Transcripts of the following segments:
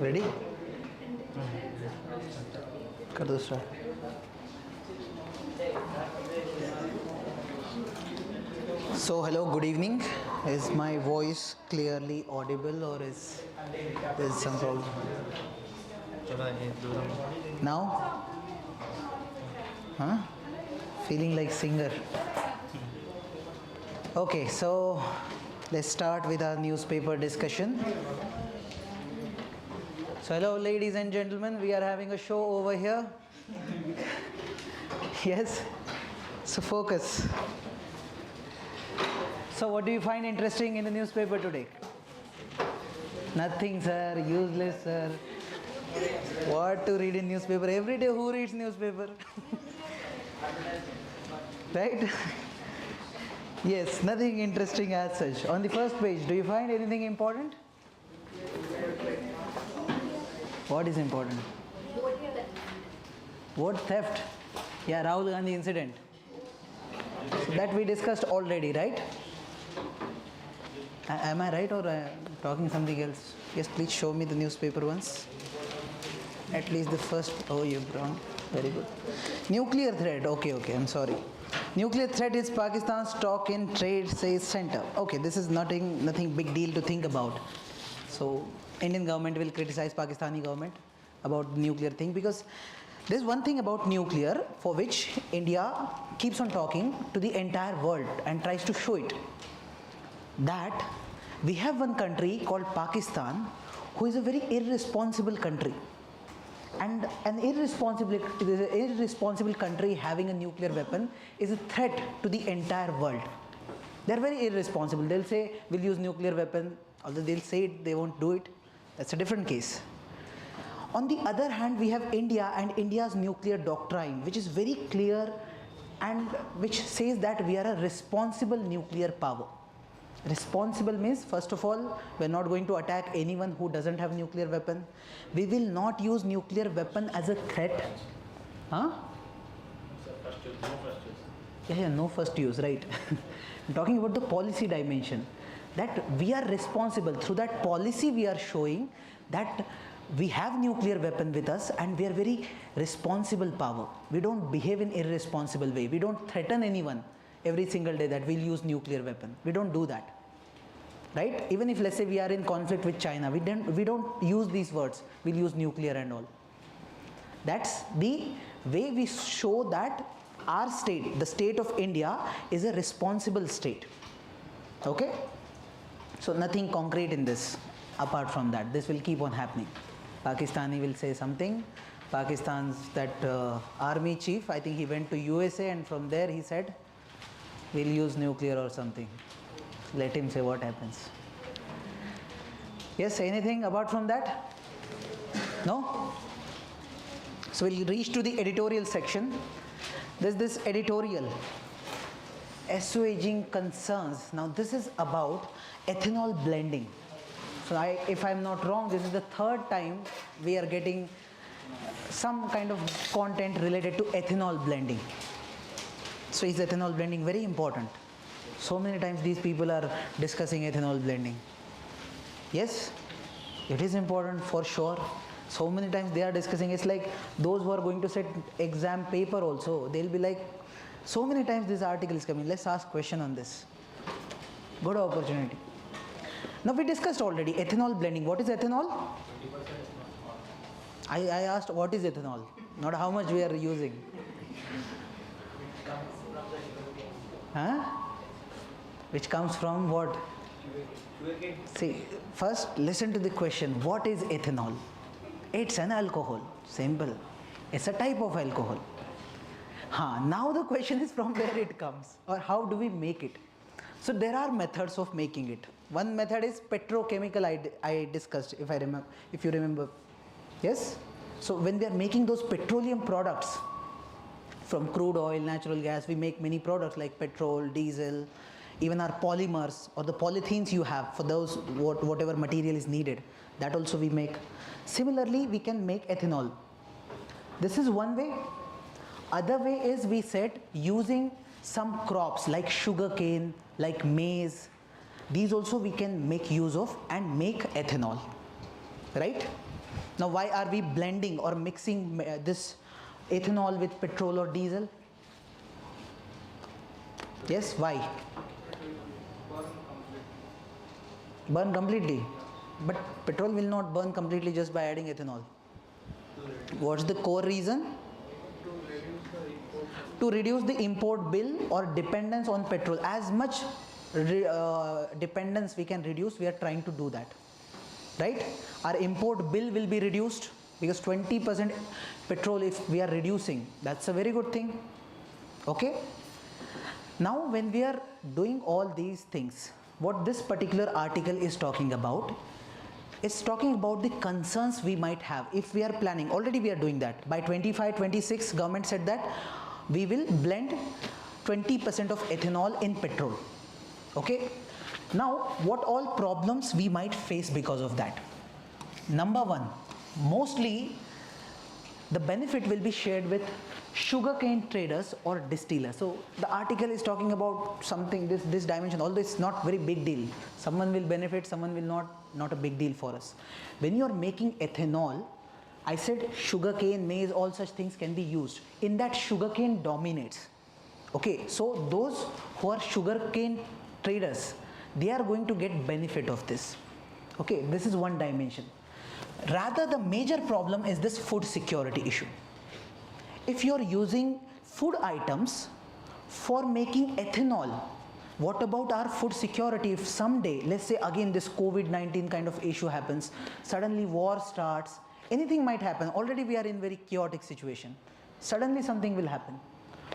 Ready? कर दो start. So hello, good evening. Is my voice clearly audible or is there some problem? Now? Huh? Feeling like singer. Okay, so let's start with our newspaper discussion. So hello ladies and gentlemen, we are having a show over here. Yes? So focus. So what do you find interesting in the newspaper today? Nothing, sir. Useless, sir. What to read in newspaper? Every day who reads newspaper? Right? Yes, nothing interesting as such. On the first page, do you find anything important? What is important? Vote theft. Yeah, Rahul Gandhi incident. So that we discussed already, right? Am I right or I am talking something else? Yes, please show me the newspaper once. At least the first. Oh, you've wrong. Very good. Nuclear threat. Okay, I'm sorry. Nuclear threat is Pakistan's stock in trade, says center. Okay, this is nothing big deal to think about. So, Indian government will criticize Pakistani government about nuclear thing because there's one thing about nuclear for which India keeps on talking to the entire world and tries to show it. That we have one country called Pakistan who is a very irresponsible country. And an irresponsible country having a nuclear weapon is a threat to the entire world. They are very irresponsible. They'll say, we'll use nuclear weapon. Although they'll say it, they won't do it. That's a different case. On the other hand, we have India and India's nuclear doctrine, which is very clear and which says that we are a responsible nuclear power. Responsible means, first of all, we're not going to attack anyone who doesn't have nuclear weapon. We will not use nuclear weapon as a threat. Huh? First use, no first use. Yeah, no first use, right. I'm talking about the policy dimension. That we are responsible. Through that policy we are showing that we have nuclear weapon with us and we are very responsible power. We don't behave in irresponsible way. We don't threaten anyone every single day that we'll use nuclear weapon. We don't do that. Right? Even if let's say we are in conflict with China, we don't use these words. We'll use nuclear and all. That's the way we show that our state, the state of India, is a responsible state. Okay? So nothing concrete in this apart from that. This will keep on happening. Pakistani will say something. Pakistan's that army chief, I think he went to USA and from there he said, we'll use nuclear or something. Let him say what happens. Yes, anything apart from that? No? So we'll reach to the editorial section. There's this editorial, assuaging concerns. Now this is about ethanol blending. So if I'm not wrong, this is the third time we are getting some kind of content related to ethanol blending. So is ethanol blending very important? So many times these people are discussing ethanol blending. Yes, it is important for sure. So many times they are discussing. It's like those who are going to set exam paper also, they'll be like, so many times this article is coming. Let's ask question on this. Good opportunity. Now we discussed already ethanol blending. What is ethanol? I asked what is ethanol, not how much we are using. Huh? Which comes from what? See, first listen to the question. What is ethanol? It's an alcohol. Simple. It's a type of alcohol. Now the question is from where it comes or how do we make it? So there are methods of making it. One method is petrochemical. I discussed, if you remember. Yes? So when we are making those petroleum products from crude oil, natural gas, we make many products like petrol, diesel, even our polymers or the polythenes you have for those whatever material is needed. that also we make. Similarly, we can make ethanol. This is one way. Other way is, we said, using some crops like sugarcane, like maize. These also we can make use of and make ethanol, right? Now, why are we blending or mixing this ethanol with petrol or diesel? Yes, why? Burn completely. But petrol will not burn completely just by adding ethanol. What's the core reason? To reduce the import bill or dependence on petrol. As much dependence we can reduce, we are trying to do that, right? Our import bill will be reduced, because 20% petrol if we are reducing, that's a very good thing. Okay. Now, when we are doing all these things, what this particular article is talking about, it's talking about the concerns we might have if we are planning. Already we are doing that. By 25-26, government said that we will blend 20% of ethanol in petrol. Okay. Now, what all problems we might face because of that? Number one, mostly the benefit will be shared with sugarcane traders or distillers. So the article is talking about something, this dimension, although it's not very big deal. Someone will benefit, someone will not a big deal for us. When you are making ethanol, I said sugarcane, maize, all such things can be used. In that, sugarcane dominates. Okay, so those who are sugarcane traders, they are going to get benefit of this. Okay, this is one dimension. Rather, the major problem is this food security issue. If you are using food items for making ethanol, what about our food security? If someday, let's say again this COVID-19 kind of issue happens, suddenly war starts, anything might happen. Already we are in very chaotic situation. Suddenly something will happen.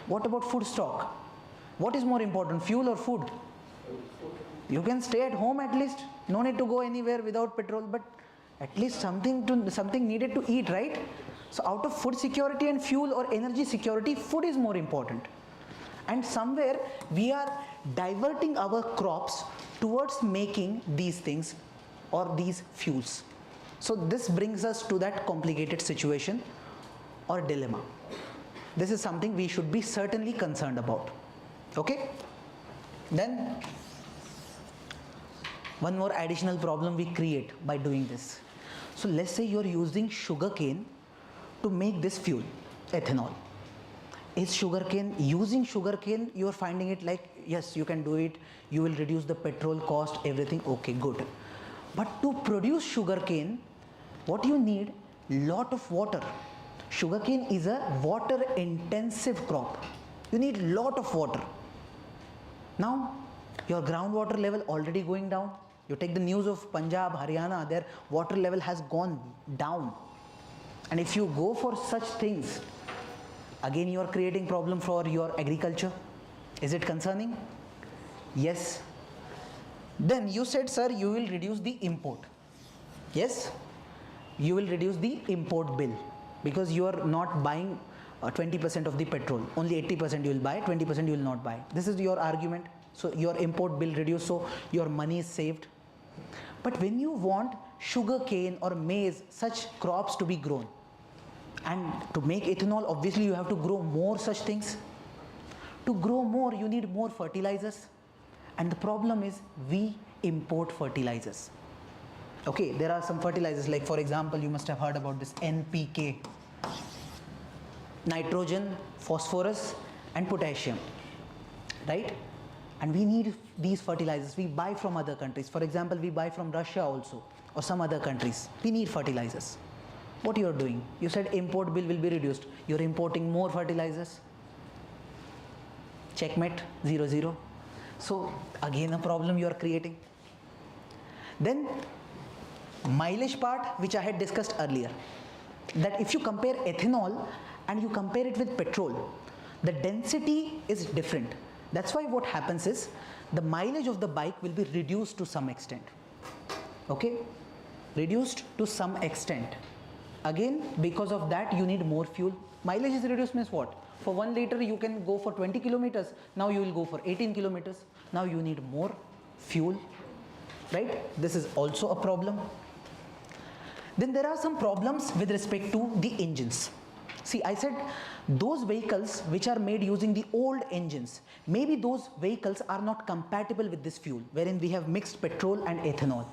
What about food stock? What is more important, fuel or food? You can stay at home at least, no need to go anywhere without petrol, but at least something needed to eat, right? So out of food security and fuel or energy security, food is more important. And somewhere we are diverting our crops towards making these things or these fuels. So this brings us to that complicated situation or dilemma. This is something we should be certainly concerned about. Okay? Then one more additional problem we create by doing this. So let's say you're using sugarcane to make this fuel, ethanol. Is sugarcane, using sugarcane, you're finding it like, yes, you can do it, you will reduce the petrol cost, everything, okay, good. But to produce sugarcane, what you need? Lot of water. Sugarcane is a water intensive crop. You need lot of water. Now, your groundwater level already going down. You take the news of Punjab, Haryana, their water level has gone down. And if you go for such things, again you are creating problem for your agriculture. Is it concerning? Yes. Then you said, sir, you will reduce the import. Yes, you will reduce the import bill because you are not buying 20% of the petrol. Only 80% you will buy, 20% you will not buy. This is your argument. So your import bill reduced, so your money is saved. But when you want sugarcane or maize, such crops to be grown, and to make ethanol, obviously you have to grow more such things. To grow more, you need more fertilizers. And the problem is we import fertilizers. Okay, there are some fertilizers, like for example, you must have heard about this NPK. Nitrogen, phosphorus and potassium, right? And we need these fertilizers. We buy from other countries. For example, we buy from Russia also or some other countries. We need fertilizers. What you are doing? You said import bill will be reduced. You are importing more fertilizers. Checkmate, 0-0. So again a problem you are creating. Then mileage part, which I had discussed earlier, that if you compare ethanol and you compare it with petrol, the density is different. That's why what happens is the mileage of the bike will be reduced to some extent. Okay, reduced to some extent. Again, because of that you need more fuel. Mileage is reduced means what? For 1 liter you can go for 20 kilometers. Now you will go for 18 kilometers. Now you need more fuel, right? This is also a problem. Then there are some problems with respect to the engines. See, I said those vehicles which are made using the old engines, maybe those vehicles are not compatible with this fuel, wherein we have mixed petrol and ethanol.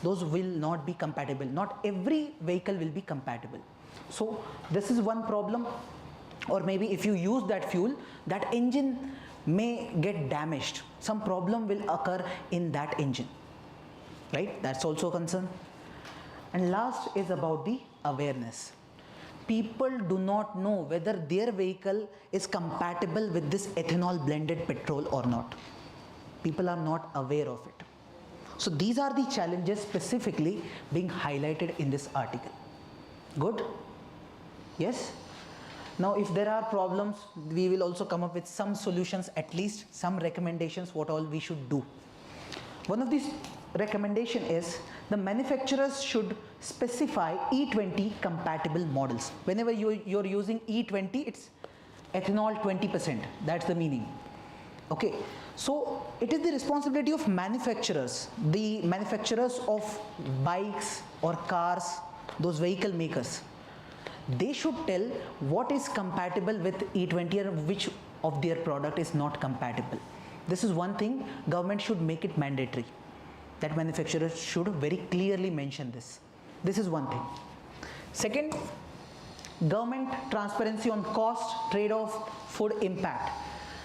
Those will not be compatible. Not every vehicle will be compatible. So this is one problem. Or maybe if you use that fuel, that engine may get damaged. Some problem will occur in that engine, right? That's also a concern. And last is about the awareness. People do not know whether their vehicle is compatible with this ethanol blended petrol or not. People are not aware of it. So these are the challenges specifically being highlighted in this article. Good? Yes? Now if there are problems, we will also come up with some solutions, at least some recommendations what all we should do. One of these recommendation is the manufacturers should specify E20 compatible models. Whenever you're using E20, it's ethanol 20%. That's the meaning. Okay. So it is the responsibility of manufacturers, the manufacturers of bikes or cars, those vehicle makers. They should tell what is compatible with E20 and which of their product is not compatible. This is one thing, government should make it mandatory. That manufacturers should very clearly mention this. This is one thing. Second, government transparency on cost, trade-off, food impact.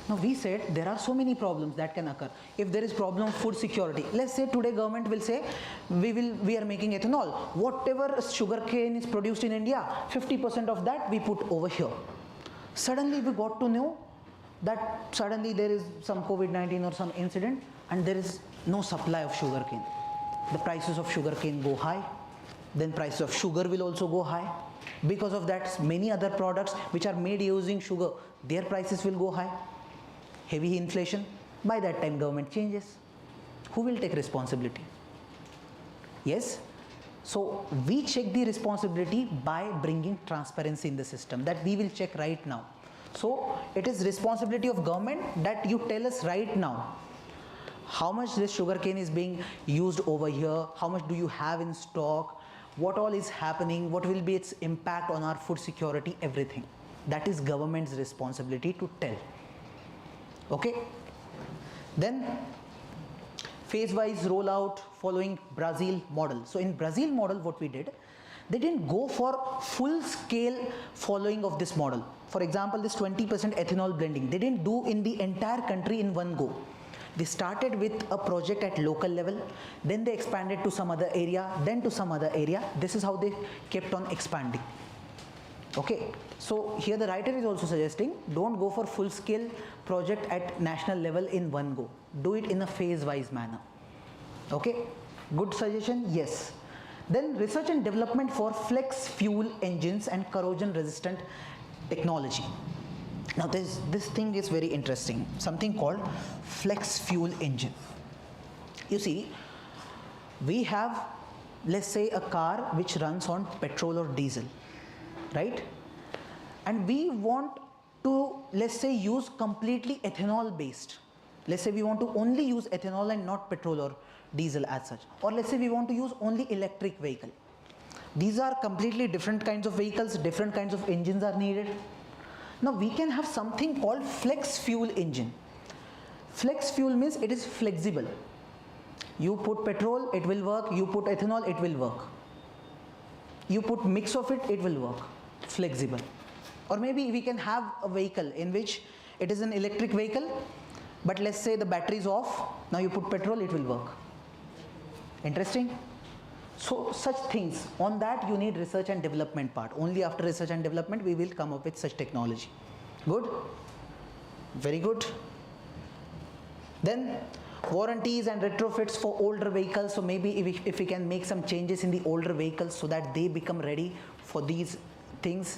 Now we said there are so many problems that can occur. If there is problem of food security, let's say today government will say we are making ethanol. Whatever sugarcane is produced in India, 50% of that we put over here. Suddenly we got to know that suddenly there is some COVID-19 or some incident and there is no supply of sugarcane. The prices of sugarcane go high, then prices of sugar will also go high. Because of that, many other products which are made using sugar, their prices will go high. Heavy inflation. By that time government changes. Who will take responsibility? Yes? So we check the responsibility by bringing transparency in the system, that we will check right now. So it is responsibility of government that you tell us right now how much this sugarcane is being used over here, how much do you have in stock, what all is happening, what will be its impact on our food security, everything. That is government's responsibility to tell. Okay? Then phase-wise rollout following Brazil model. So in Brazil model what we did, they didn't go for full scale following of this model. For example, this 20% ethanol blending, they didn't do in the entire country in one go. They started with a project at local level, then they expanded to some other area, then to some other area. This is how they kept on expanding. Okay, so here the writer is also suggesting don't go for full scale project at national level in one go. Do it in a phase-wise manner. Okay, good suggestion, yes. Then research and development for flex fuel engines and corrosion resistant technology. Now this thing is very interesting, something called flex fuel engine. You see, we have, let's say, a car which runs on petrol or diesel, right? And we want to, let's say, use completely ethanol based. Let's say we want to only use ethanol and not petrol or diesel as such. Or let's say we want to use only electric vehicle. These are completely different kinds of vehicles, different kinds of engines are needed. Now we can have something called flex fuel engine. Flex fuel means it is flexible. You put petrol, it will work. You put ethanol, it will work. You put mix of it, it will work. Flexible. Or maybe we can have a vehicle in which it is an electric vehicle, but let's say the battery is off. Now you put petrol, it will work. Interesting? So such things, on that you need research and development part. Only after research and development we will come up with such technology. Good? Very good. Then warranties and retrofits for older vehicles. So maybe if we can make some changes in the older vehicles so that they become ready for these things,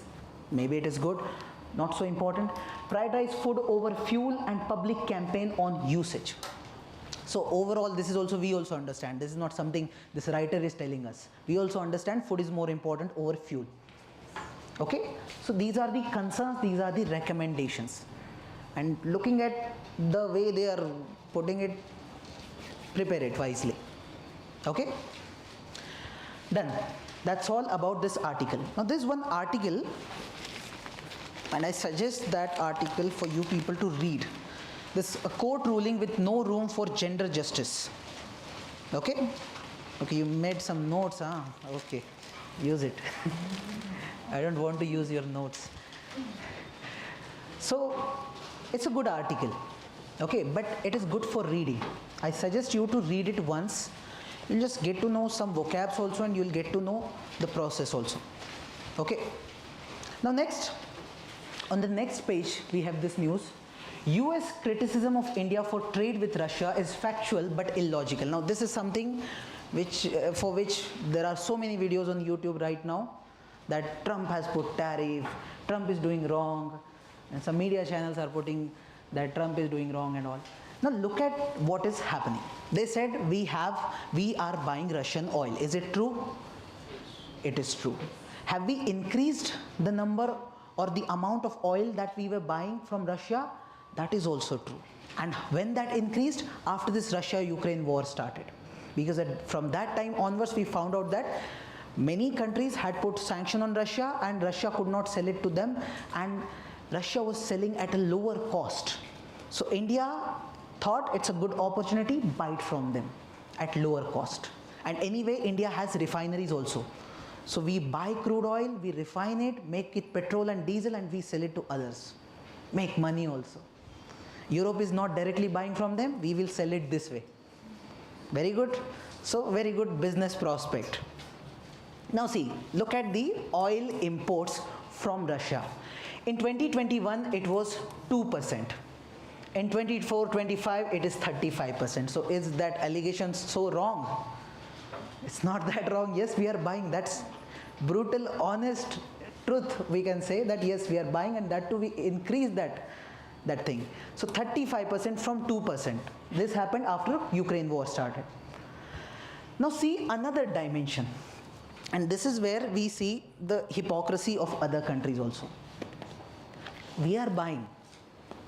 maybe it is good. Not so important. Prioritize food over fuel and public campaign on usage. So overall, this is also, we also understand, this is not something this writer is telling us. We also understand food is more important over fuel. Okay, so these are the concerns, these are the recommendations. And looking at the way they are putting it, prepare it wisely. Okay, done. That's all about this article. Now this one article, and I suggest that article for you people to read. This a court ruling with no room for gender justice. Okay? Okay, you made some notes, huh? Okay, use it. I don't want to use your notes. So, it's a good article. Okay, but it is good for reading. I suggest you to read it once. You'll just get to know some vocabs also, and you'll get to know the process also. Okay. Now next, on the next page, we have this news. US criticism of India for trade with Russia is factual but illogical. Now this is something which for which there are so many videos on YouTube right now, that Trump has put tariff, Trump is doing wrong, and some media channels are putting that Trump is doing wrong and all. Now look at what is happening. They said we are buying Russian oil. Is it true? It is true. Have we increased the number or the amount of oil that we were buying from Russia? That is also true. And when that increased? After this Russia-Ukraine war started. Because from that time onwards, we found out that many countries had put sanction on Russia, and Russia could not sell it to them, and Russia was selling at a lower cost. So India thought it's a good opportunity, buy it from them at lower cost. And anyway, India has refineries also. So we buy crude oil, we refine it, make it petrol and diesel, and we sell it to others. Make money also. Europe is not directly buying from them, we will sell it this way. Very good. So very good business prospect. Now see, look at the oil imports from Russia. In 2021, it was 2%. In 24-25, it is 35%. So is that allegation so wrong? It's not that wrong. Yes, we are buying. That's brutal, honest truth. We can say that yes, we are buying, and that too we increase that thing. So 35% from 2%. This happened after Ukraine war started. Now see another dimension. And this is where we see the hypocrisy of other countries also. We are buying.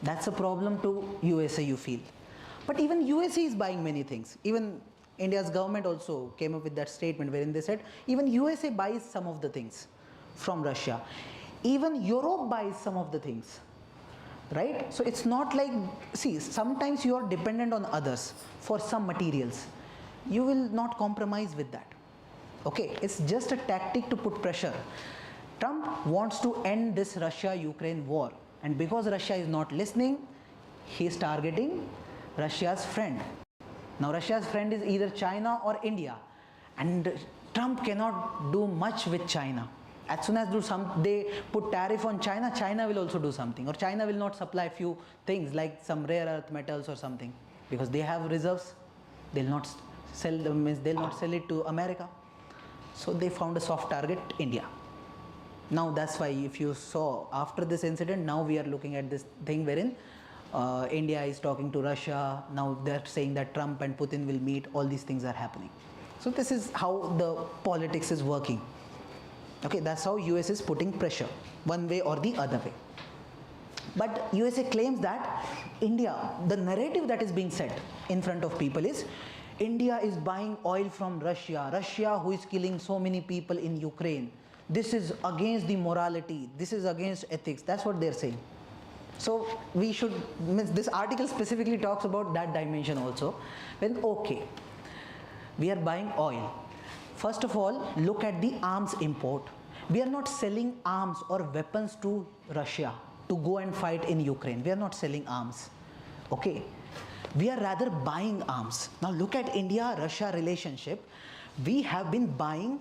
That's a problem to USA, you feel. But even USA is buying many things. Even India's government also came up with that statement wherein they said even USA buys some of the things from Russia. Even Europe buys some of the things. Right? So it's not like, see, sometimes you are dependent on others for some materials. You will not compromise with that. Okay, it's just a tactic to put pressure. Trump wants to end this Russia-Ukraine war, and because Russia is not listening, he is targeting Russia's friend. Now Russia's friend is either China or India, and Trump cannot do much with China. As soon as they put tariff on China, China will also do something, or China will not supply few things like some rare earth metals or something, because they have reserves. They'll not sell them, means they'll not sell it to America. So they found a soft target, India. Now that's why if you saw after this incident, now we are looking at this thing wherein India is talking to Russia. Now they're saying that Trump and Putin will meet. All these things are happening. So this is how the politics is working. Okay, that's how US is putting pressure one way or the other way. But USA claims that India, the narrative that is being set in front of people is India is buying oil from Russia. Russia who is killing so many people in Ukraine. This is against the morality. This is against ethics. That's what they're saying. So we should, this article specifically talks about that dimension also. When okay, we are buying oil. First of all, look at the arms import. We are not selling arms or weapons to Russia to go and fight in Ukraine. We are not selling arms. Okay. We are rather buying arms. Now look at India-Russia relationship. We have been buying,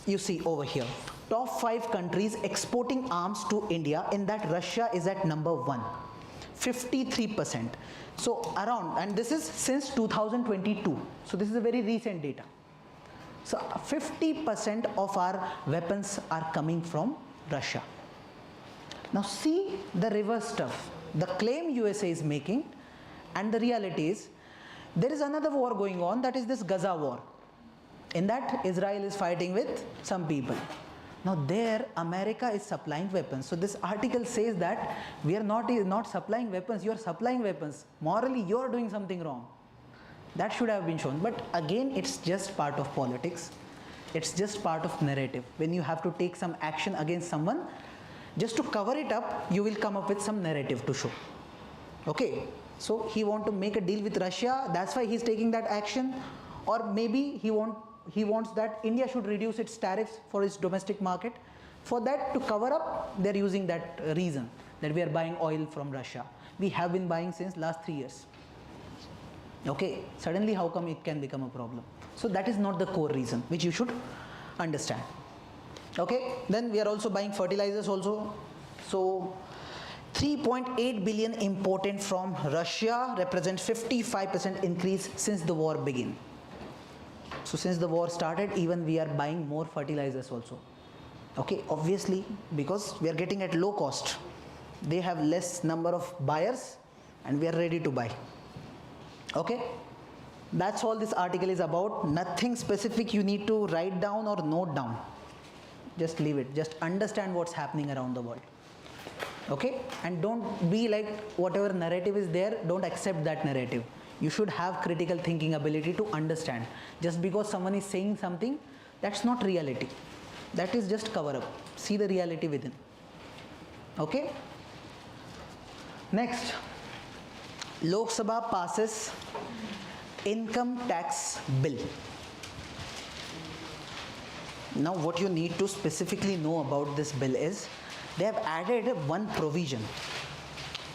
you see over here, top 5 countries exporting arms to India, in that Russia is at number 1, 53%. So around, and this is since 2022. So this is a very recent data. So 50% of our weapons are coming from Russia. Now see the reverse stuff. The claim USA is making, and the reality is, there is another war going on, that is this Gaza war. In that, Israel is fighting with some people. Now there, America is supplying weapons. So this article says that we are not supplying weapons, you are supplying weapons. Morally, you are doing something wrong. That should have been shown. But again, it's just part of politics. It's just part of narrative. When you have to take some action against someone, just to cover it up, you will come up with some narrative to show. Okay, so he want to make a deal with Russia, that's why he's taking that action. Or maybe he wants that India should reduce its tariffs for its domestic market. For that, to cover up, they're using that reason that we are buying oil from Russia. We have been buying since last 3 years. Okay, suddenly how come it can become a problem? So that is not the core reason, which you should understand. Okay, then we are also buying fertilizers also. So 3.8 billion imported from Russia represents 55% increase since the war began. So since the war started, even we are buying more fertilizers also. Okay, obviously because we are getting at low cost. They have less number of buyers and we are ready to buy. Okay, that's all this article is about. Nothing specific you need to write down or note down. Just leave it. Just understand what's happening around the world. Okay, and don't be like whatever narrative is there, don't accept that narrative. You should have critical thinking ability to understand. Just because someone is saying something, that's not reality. That is just cover up. See the reality within. Okay. Next, Lok Sabha passes income tax bill. Now what you need to specifically know about this bill is they have added one provision.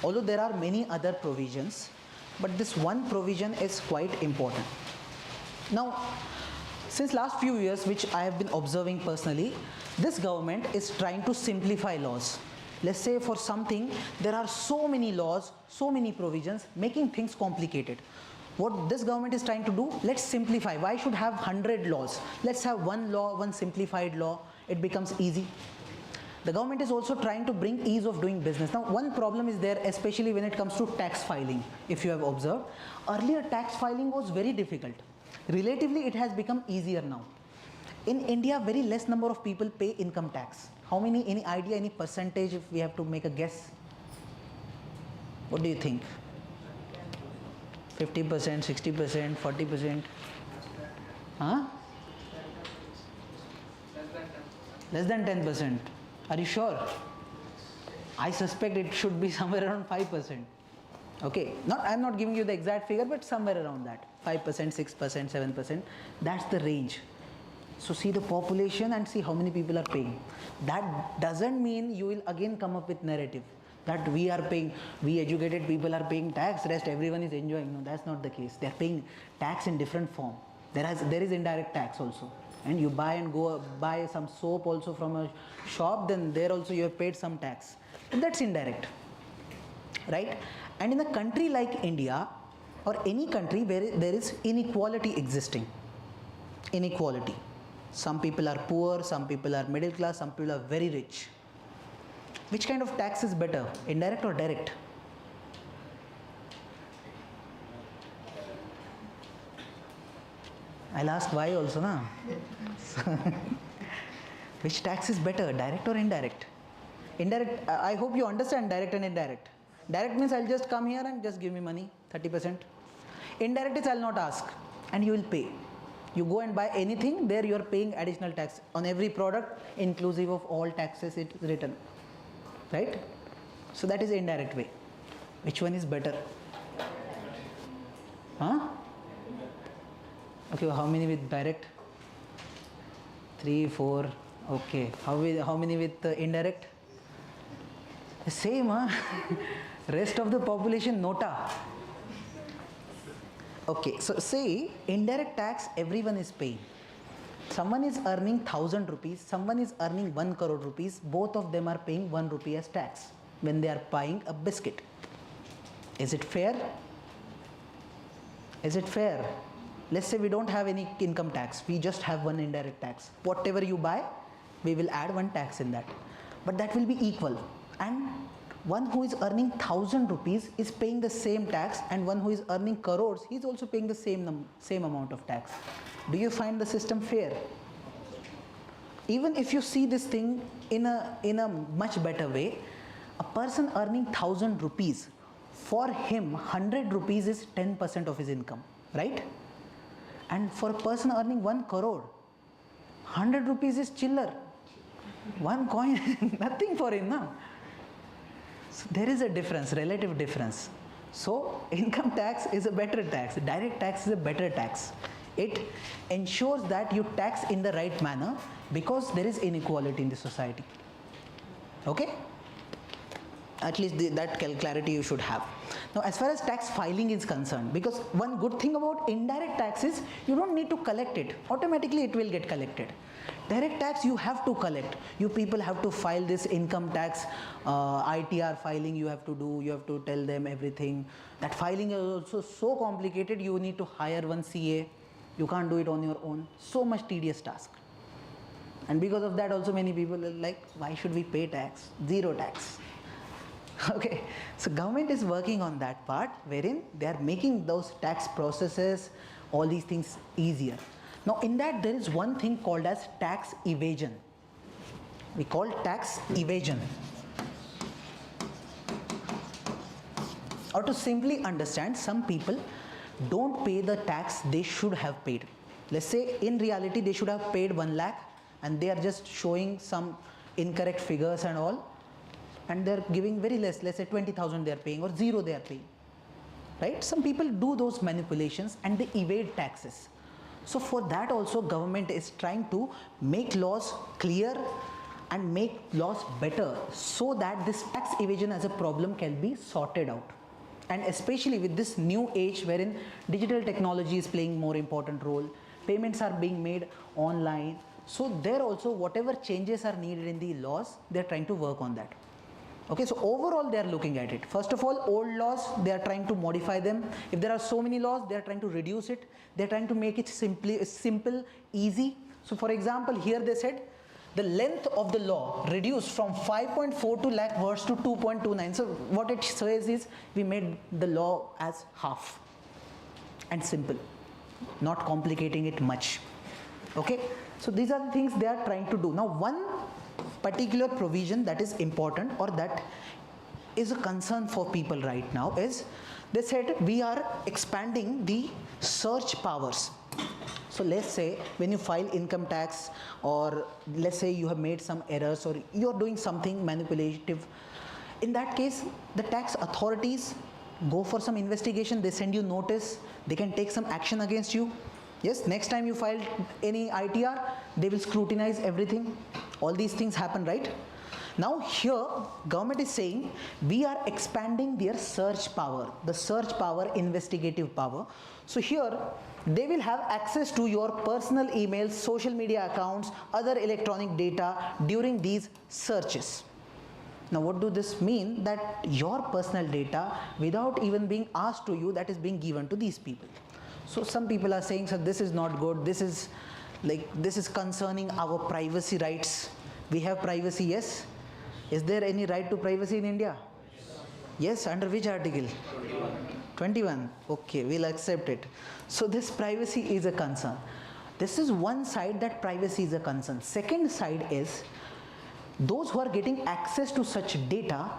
Although there are many other provisions, but this one provision is quite important. Now, since last few years, which I have been observing personally, this government is trying to simplify laws. Let's say for something, there are so many laws, so many provisions, making things complicated. What this government is trying to do, let's simplify. Why should have 100 laws? Let's have one law, one simplified law. It becomes easy. The government is also trying to bring ease of doing business. Now, one problem is there, especially when it comes to tax filing. If you have observed, earlier tax filing was very difficult. Relatively, it has become easier now. In India, very less number of people pay income tax. How many, any idea, any percentage if we have to make a guess? What do you think? 50%, 60%, 40%? Huh? Less than 10%. Are you sure? I suspect it should be somewhere around 5%. Okay, I'm not giving you the exact figure, but somewhere around that. 5%, 6%, 7%. That's the range. So see the population and see how many people are paying. That doesn't mean you will again come up with narrative that we are paying, we educated people are paying tax, rest everyone is enjoying. No, that's not the case. They are paying tax in different form. There is indirect tax also. And you buy and go buy some soap also from a shop, then there also you have paid some tax. And that's indirect, right? And in a country like India or any country where there is inequality existing, inequality. Some people are poor, some people are middle class, some people are very rich. Which kind of tax is better, indirect or direct? I'll ask why also, na? Which tax is better, direct or indirect? Indirect, I hope you understand direct and indirect. Direct means I'll just come here and just give me money, 30%. Indirect is I'll not ask and you will pay. You go and buy anything, there you are paying additional tax on every product, inclusive of all taxes it is written, right? So that is indirect way. Which one is better? Huh? Okay, how many with direct? 3, 4. Okay. How many with indirect? Same, huh? Rest of the population nota. Okay, so say indirect tax everyone is paying. Someone is earning 1,000 rupees, someone is earning 1 crore rupees, both of them are paying 1 rupee as tax when they are buying a biscuit. Is it fair? Is it fair? Let's say we don't have any income tax, we just have one indirect tax. Whatever you buy, we will add one tax in that. But that will be equal. And one who is earning 1,000 rupees is paying the same tax, and one who is earning crores, he is also paying the same amount of tax. Do you find the system fair? Even if you see this thing in a much better way, a person earning 1,000 rupees, for him 100 rupees is 10% of his income, right? And for a person earning 1 crore, 100 rupees is chiller. One coin, nothing for him, na? So there is a difference, relative difference. So income tax is a better tax. Direct tax is a better tax. It ensures that you tax in the right manner because there is inequality in the society. Okay? At least that clarity you should have. Now as far as tax filing is concerned, because one good thing about indirect tax is you don't need to collect it. Automatically it will get collected. Direct tax you have to collect. You people have to file this income tax, ITR filing you have to do, you have to tell them everything. That filing is also so complicated, you need to hire one CA. You can't do it on your own. So much tedious task. And because of that also many people are like, why should we pay tax? Zero tax. Okay, so government is working on that part wherein they are making those tax processes, all these things easier. Now in that there is one thing called as tax evasion. We call tax evasion. Or to simply understand, some people don't pay the tax they should have paid. Let's say in reality they should have paid 1 lakh and they are just showing some incorrect figures and all, and they are giving very less, let's say 20,000 they are paying or 0 they are paying. Right? Some people do those manipulations and they evade taxes. So for that also government is trying to make laws clear and make laws better so that this tax evasion as a problem can be sorted out. And especially with this new age wherein digital technology is playing more important role, payments are being made online. So there also whatever changes are needed in the laws, they are trying to work on that. Okay, so overall they are looking at it. First of all, old laws, they are trying to modify them. If there are so many laws, they are trying to reduce it. They are trying to make it simple, easy. So for example, here they said the length of the law reduced from 5.42 lakh words to 2.29. So what it says is we made the law as half and simple, not complicating it much. Okay, so these are the things they are trying to do. Now one particular provision that is important or that is a concern for people right now is they said we are expanding the search powers. So let's say when you file income tax, or let's say you have made some errors or you are doing something manipulative, in that case the tax authorities go for some investigation, they send you notice, they can take some action against you. Yes, next time you file any ITR, they will scrutinize everything. All these things happen, right? Now here government is saying we are expanding their search power, the search power, investigative power. So here they will have access to your personal emails, social media accounts, other electronic data during these searches. Now what do this mean? That your personal data without even being asked to you, that is being given to these people. So some people are saying, so this is not good, this is concerning our privacy rights. We have privacy, yes. Is there any right to privacy in India? Yes, under which article? 21. Okay, we'll accept it. So this privacy is a concern. This is one side, that privacy is a concern. Second side is those who are getting access to such data,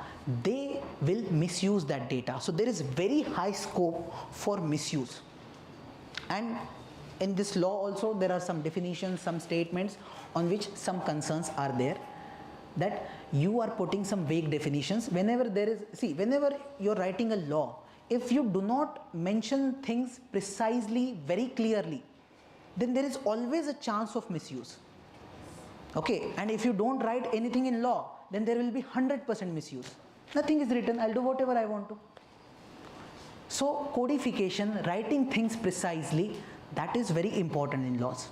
they will misuse that data. So there is very high scope for misuse. And in this law also there are some definitions, some statements on which some concerns are there, that you are putting some vague definitions. Whenever there is, see, whenever you are writing a law, if you do not mention things precisely, very clearly, then there is always a chance of misuse. Okay, and if you don't write anything in law, then there will be 100% misuse. Nothing is written, I'll do whatever I want to. So codification, writing things precisely, that is very important in laws.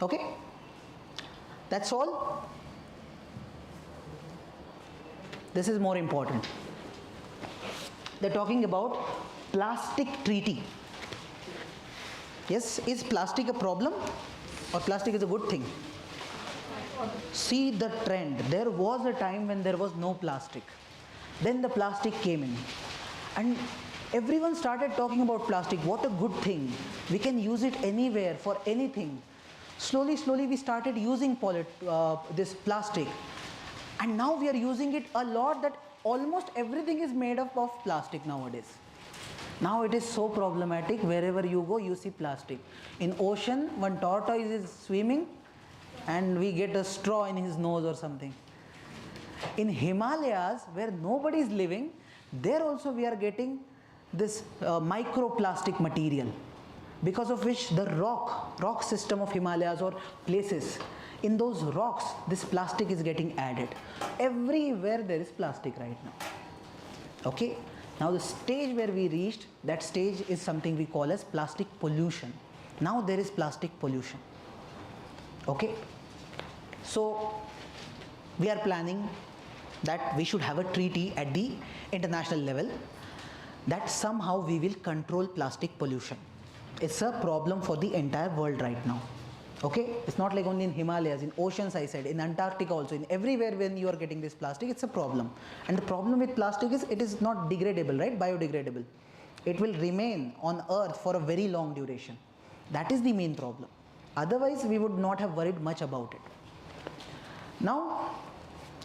Okay, that's all. This is more important. They're talking about plastic treaty. Yes, is plastic a problem or plastic is a good thing? See the trend. There was a time when there was no plastic. Then the plastic came in. And everyone started talking about plastic. What a good thing. We can use it anywhere for anything. Slowly, slowly we started using this plastic. And now we are using it a lot that almost everything is made up of plastic nowadays. Now it is so problematic. Wherever you go, you see plastic. In ocean, one tortoise is swimming, and we get a straw in his nose or something. In Himalayas, where nobody is living, there also we are getting this microplastic material, because of which the rock system of Himalayas or places, in those rocks this plastic is getting added. Everywhere there is plastic right now. Okay, now the stage where we reached, that stage is something we call as plastic pollution. Now there is plastic pollution. Okay, so we are planning that we should have a treaty at the international level that somehow we will control plastic pollution. It's a problem for the entire world right now. Okay, it's not like only in Himalayas, in oceans I said, in Antarctica also, in everywhere when you are getting this plastic, it's a problem. And the problem with plastic is it is not degradable, right? Biodegradable. It will remain on earth for a very long duration. That is the main problem. Otherwise we would not have worried much about it. Now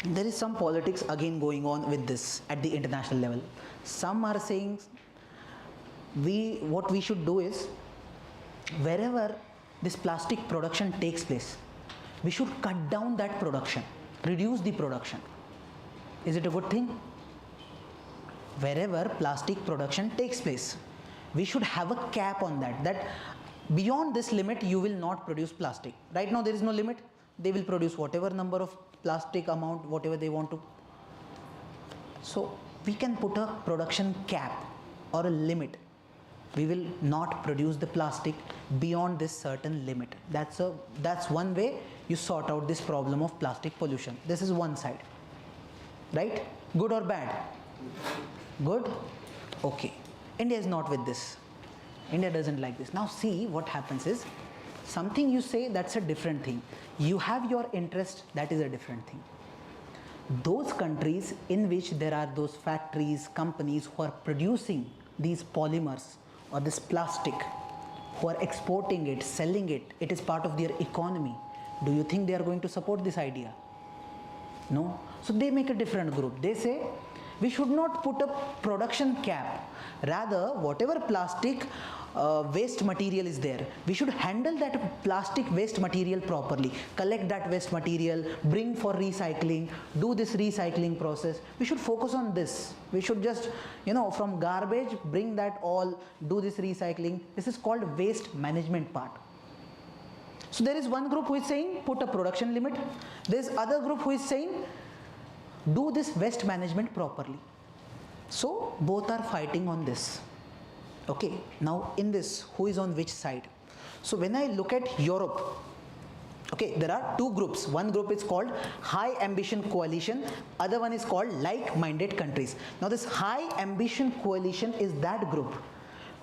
there is some politics again going on with this at the international level. Some are saying what we should do is, wherever this plastic production takes place, we should cut down that production, reduce the production. Is it a good thing? Wherever plastic production takes place, we should have a cap on that beyond this limit you will not produce plastic. Right now there is no limit. They will produce whatever number of plastic amount, whatever they want to. So we can put a production cap or a limit. We will not produce the plastic beyond this certain limit. That's one way you sort out this problem of plastic pollution. This is one side, right? Good or bad? Good? Okay. India is not with this. India doesn't like this. Now see what happens is, something you say, that's a different thing. You have your interest, that is a different thing. Those countries in which there are those factories, companies who are producing these polymers or this plastic, who are exporting it, selling it, it is part of their economy. Do you think they are going to support this idea? No. So they make a different group. They say we should not put a production cap. Rather, whatever plastic waste material is there, we should handle that plastic waste material properly, collect that waste material, bring for recycling, do this recycling process. We should focus on this. We should just, from garbage, bring that all, do this recycling. This is called waste management part. So there is one group who is saying put a production limit. There is other group who is saying do this waste management properly. So both are fighting on this. Okay, now in this, who is on which side? So when I look at Europe, okay, there are two groups. One group is called High Ambition Coalition, other one is called Like-Minded Countries. Now this High Ambition Coalition is that group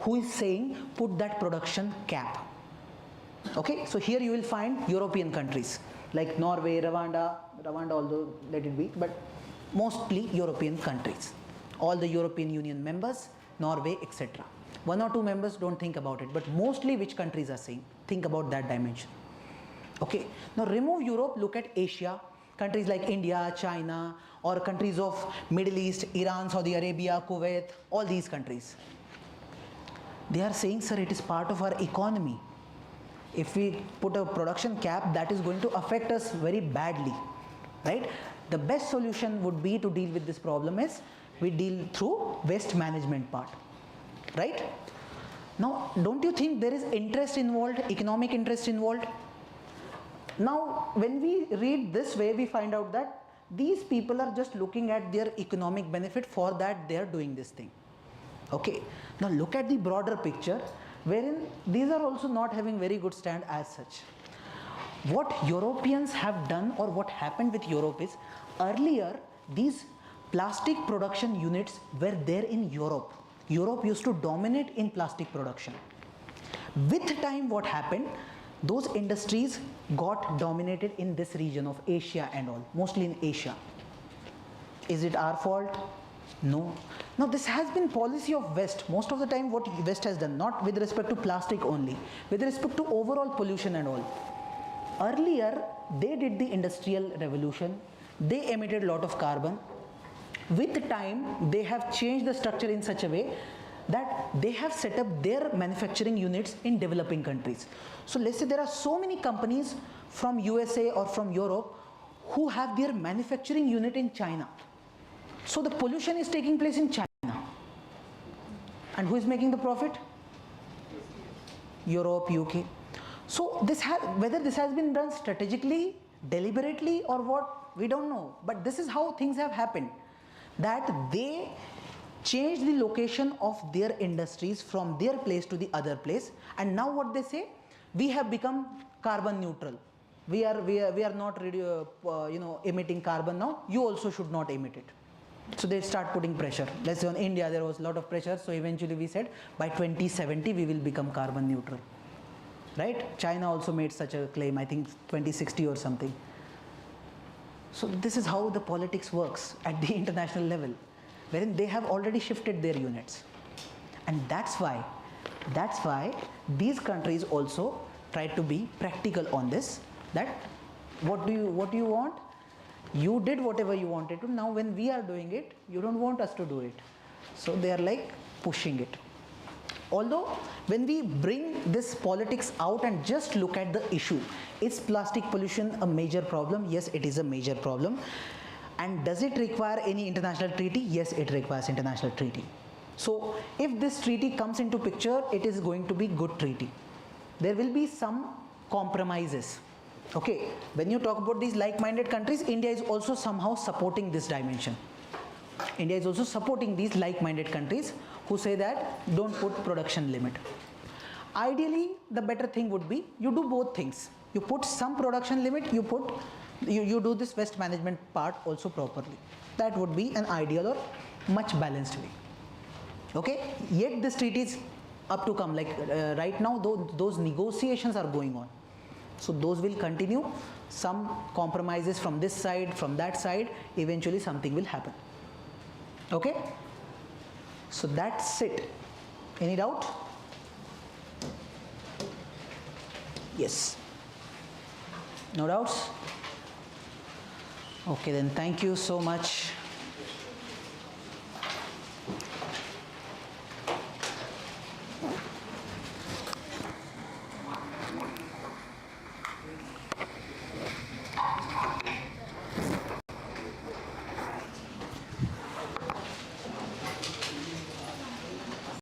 who is saying put that production cap. Okay, so here you will find European countries like Norway, Rwanda although let it be, but mostly European countries. All the European Union members, Norway, etc. One or two members don't think about it, but mostly which countries are saying, think about that dimension. Okay, now remove Europe, look at Asia, countries like India, China, or countries of Middle East, Iran, Saudi Arabia, Kuwait, all these countries. They are saying, sir, it is part of our economy. If we put a production cap, that is going to affect us very badly, right? The best solution would be to deal with this problem is we deal through waste management part, right? Now, don't you think there is interest involved, economic interest involved? Now, when we read this way, we find out that these people are just looking at their economic benefit, for that they are doing this thing. Okay, now look at the broader picture, wherein these are also not having very good stand as such. What Europeans have done, or what happened with Europe is, earlier these plastic production units were there in Europe. Europe used to dominate in plastic production. With time, what happened? Those industries got dominated in this region of Asia and all, mostly in Asia. Is it our fault? No. Now this has been policy of West. Most of the time what West has done, not with respect to plastic only, with respect to overall pollution and all. Earlier they did the industrial revolution, they emitted a lot of carbon. With time they have changed the structure in such a way that they have set up their manufacturing units in developing countries. So let's say there are so many companies from USA or from Europe who have their manufacturing unit in China. So the pollution is taking place in China. And who is making the profit? Europe, UK. So whether this has been done strategically, deliberately or what, we don't know. But this is how things have happened. That they change the location of their industries from their place to the other place, and now what they say, we have become carbon neutral. We are not emitting carbon now. You also should not emit it. So they start putting pressure. Let's say on India there was a lot of pressure. So eventually we said by 2070 we will become carbon neutral. Right? China also made such a claim. I think 2060 or something. So this is how the politics works at the international level, wherein they have already shifted their units. And that's why these countries also try to be practical on this, that what do you want? You did whatever you wanted to, now when we are doing it, you don't want us to do it. So they are like pushing it. Although when we bring this politics out and just look at the issue, is plastic pollution a major problem? Yes, it is a major problem. And does it require any international treaty? Yes, it requires international treaty. So if this treaty comes into picture, it is going to be good treaty. There will be some compromises. Okay, when you talk about these like-minded countries, India is also somehow supporting this dimension. India is also supporting these like-minded countries who say that don't put production limit. Ideally, the better thing would be you do both things. You put some production limit, you do this waste management part also properly. That would be an ideal or much balanced way. Okay, yet this treaty is up to come. Like right now, those negotiations are going on. So those will continue. Some compromises from this side, from that side. Eventually, something will happen. Okay. So that's it. Any doubt? Yes. No doubts? Okay, then thank you so much.